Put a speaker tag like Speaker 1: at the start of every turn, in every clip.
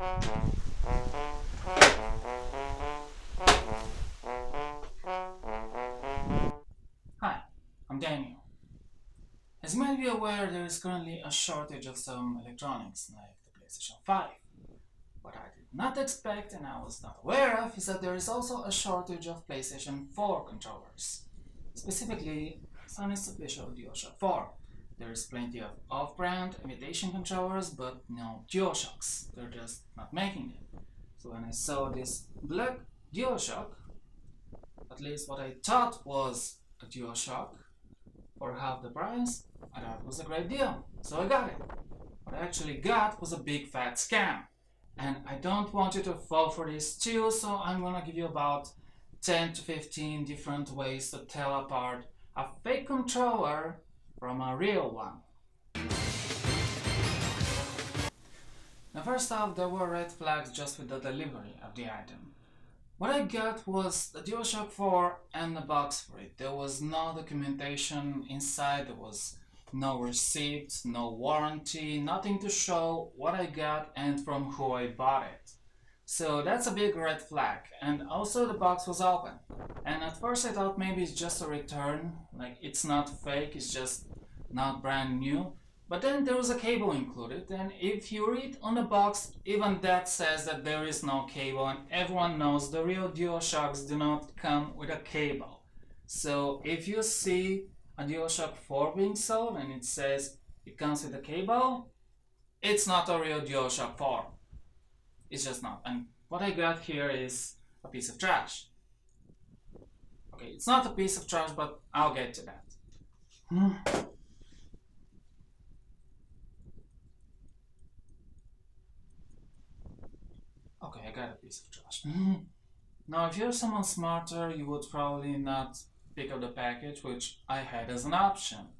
Speaker 1: Hi, I'm Daniel. As you might be aware, there is currently a shortage of some electronics, like the PlayStation 5. What I did not expect and I was not aware of is that there is also a shortage of PlayStation 4 controllers. Specifically, Sony's official DualShock 4. There is plenty of off-brand imitation controllers, but no DualShocks. They're just not making them. So when I saw this black DualShock, at least what I thought was a DualShock, for half the price, I thought it was a great deal, so I got it. What I actually got was a big fat scam. And I don't want you to fall for this too, so I'm gonna give you about 10 to 15 different ways to tell apart a fake controller from a real one. Now first off, there were red flags just with the delivery of the item. What I got was the DualShock 4 and the box for it. There was no documentation inside, there was no receipt, no warranty, nothing to show what I got and from who I bought it. So that's a big red flag. And also the box was open. And at first I thought maybe it's just a return, like it's not fake, it's just not brand new. But then there was a cable included, and if you read on the box, even that says that there is no cable, and everyone knows the real DualShocks do not come with a cable. So if you see a DualShock 4 being sold and it says it comes with a cable, it's not a real DualShock 4. It's just not. And what I got here is a piece of trash. Okay, it's not a piece of trash, but I'll get to that. Okay, I got a piece of trash. Now, if you're someone smarter, you would probably not pick up the package, which I had as an option.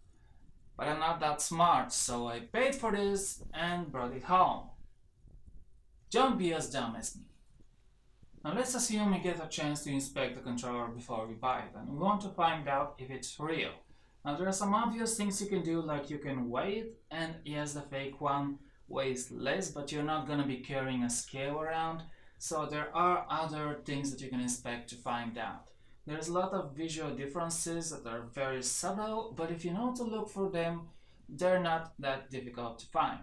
Speaker 1: But I'm not that smart, so I paid for this and brought it home. Don't be as dumb as me. Now let's assume we get a chance to inspect the controller before we buy it, and we want to find out if it's real. Now there are some obvious things you can do, like you can weigh it, and yes, the fake one weighs less, but you're not gonna be carrying a scale around, so there are other things that you can inspect to find out. There's a lot of visual differences that are very subtle, but if you know to look for them, they're not that difficult to find.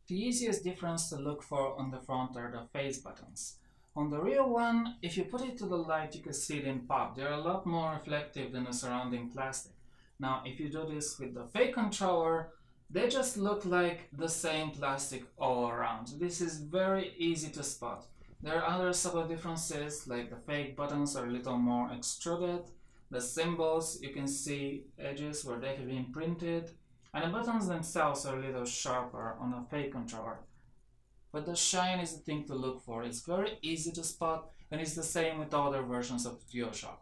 Speaker 1: The easiest difference to look for on the front are the face buttons. On the real one, if you put it to the light, you can see them pop. They're a lot more reflective than the surrounding plastic. Now, if you do this with the fake controller, they just look like the same plastic all around. This is very easy to spot. There are other subtle differences, like the fake buttons are a little more extruded. The symbols, you can see edges where they have been printed. And the buttons themselves are a little sharper on a fake controller. But the shine is the thing to look for. It's very easy to spot, and it's the same with other versions of DualShock.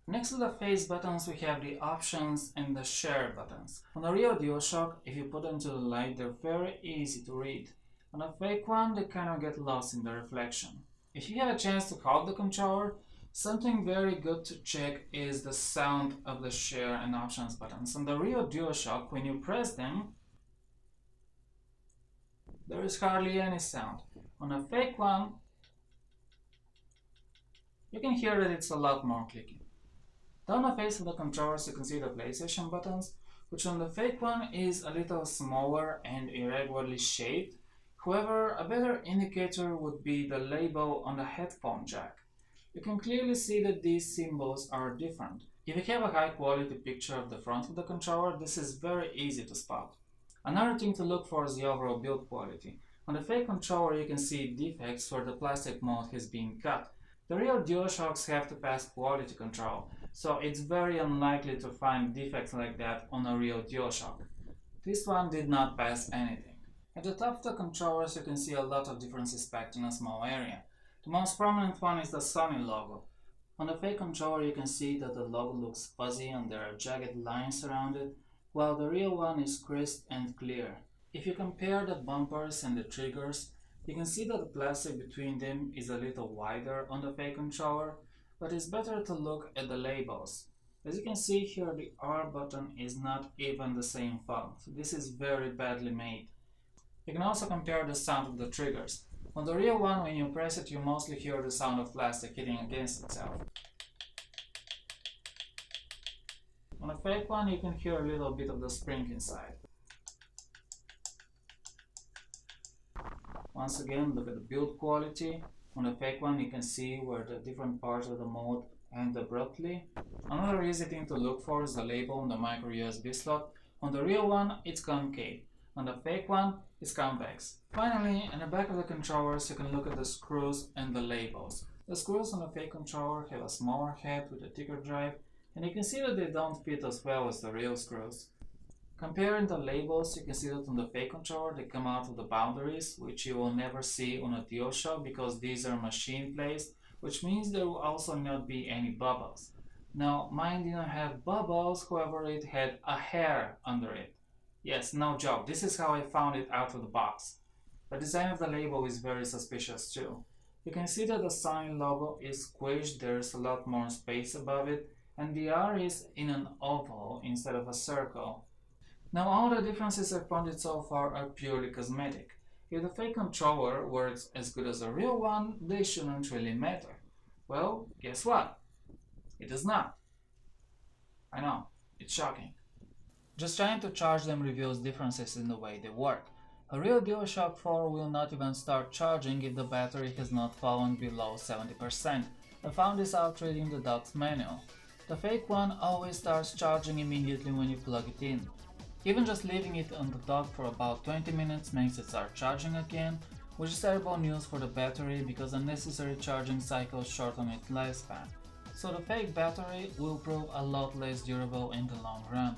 Speaker 1: Next to the face buttons, we have the options and the share buttons. On a real DualShock, if you put them to the light, they're very easy to read. On a fake one, they kind of get lost in the reflection. If you have a chance to hold the controller, something very good to check is the sound of the share and options buttons. On the real DualShock, when you press them, there is hardly any sound. On a fake one, you can hear that it's a lot more clicking. Down the face of the controllers, you can see the PlayStation buttons, which on the fake one is a little smaller and irregularly shaped. However, a better indicator would be the label on the headphone jack. You can clearly see that these symbols are different. If you have a high quality picture of the front of the controller, this is very easy to spot. Another thing to look for is the overall build quality. On the fake controller, you can see defects where the plastic mold has been cut. The real DualShocks have to pass quality control, so it's very unlikely to find defects like that on a real DualShock. This one did not pass anything. At the top of the controllers, you can see a lot of differences packed in a small area. The most prominent one is the Sony logo. On the fake controller, you can see that the logo looks fuzzy and there are jagged lines around it, while the real one is crisp and clear. If you compare the bumpers and the triggers, you can see that the plastic between them is a little wider on the fake controller, but it's better to look at the labels. As you can see here, the R button is not even the same font. This is very badly made. You can also compare the sound of the triggers. On the real one, when you press it, you mostly hear the sound of plastic hitting against itself. On a fake one, you can hear a little bit of the spring inside. Once again, look at the build quality. On the fake one, you can see where the different parts of the mode end abruptly. Another easy thing to look for is the label on the micro USB slot. On the real one, it's concave. On the fake one, it's convex. Finally, in the back of the controllers, you can look at the screws and the labels. The screws on the fake controller have a smaller head with a thicker drive, and you can see that they don't fit as well as the real screws. Comparing the labels, you can see that on the fake controller they come out of the boundaries, which you will never see on a Dualshock because these are machine placed, which means there will also not be any bubbles. Now, mine didn't have bubbles, however it had a hair under it. Yes, no joke, this is how I found it out of the box. The design of the label is very suspicious too. You can see that the sign logo is squished, there's a lot more space above it, and the R is in an oval instead of a circle. Now all the differences I've found so far are purely cosmetic. If the fake controller works as good as a real one, they shouldn't really matter. Well, guess what? It does not. I know, it's shocking. Just trying to charge them reveals differences in the way they work. A real Dualshock 4 will not even start charging if the battery has not fallen below 70%. I found this out reading the dock's manual. The fake one always starts charging immediately when you plug it in. Even just leaving it on the dock for about 20 minutes makes it start charging again, which is terrible news for the battery because unnecessary charging cycles shorten its lifespan. So the fake battery will prove a lot less durable in the long run.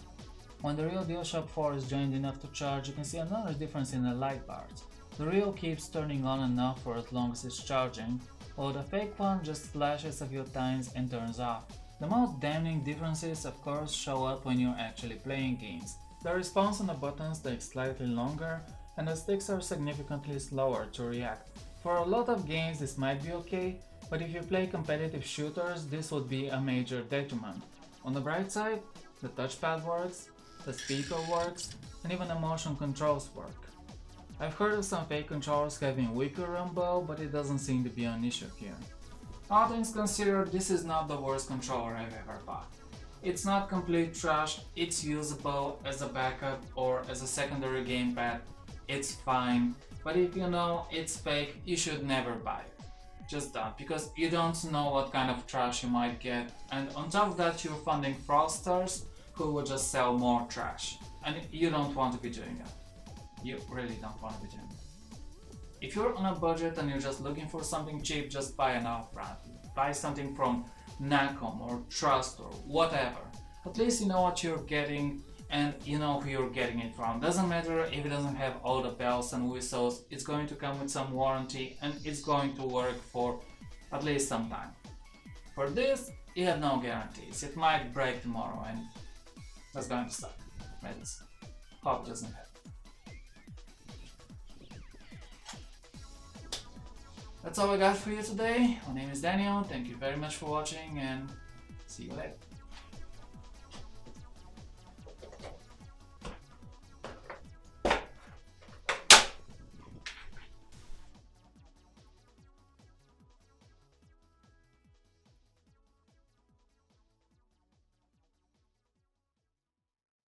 Speaker 1: When the real Dualshock 4 is drained enough to charge, you can see another difference in the light bars. The real keeps turning on and off for as long as it's charging, while the fake one just flashes a few times and turns off. The most damning differences of course show up when you're actually playing games. The response on the buttons takes slightly longer and the sticks are significantly slower to react. For a lot of games this might be okay, but if you play competitive shooters this would be a major detriment. On the bright side, the touchpad works, the speaker works, and even the motion controls work. I've heard of some fake controllers having weaker rumble, but it doesn't seem to be an issue here. All things considered, this is not the worst controller I've ever bought. It's not complete trash, it's usable as a backup or as a secondary gamepad, it's fine, but if you know it's fake, you should never buy it. Just don't, because you don't know what kind of trash you might get, and on top of that you're funding fraudsters who will just sell more trash, and you don't want to be doing that. You really don't want to be doing that. If you're on a budget and you're just looking for something cheap, just buy an off-brand. Buy something from Nacom or Trust or whatever. At least you know what you're getting and you know who you're getting it from. Doesn't matter if it doesn't have all the bells and whistles, it's going to come with some warranty and it's going to work for at least some time. For this, you have no guarantees. It might break tomorrow and that's going to suck. Let's hope it doesn't happen. That's all I got for you today. My name is Daniel, thank you very much for watching and see you later.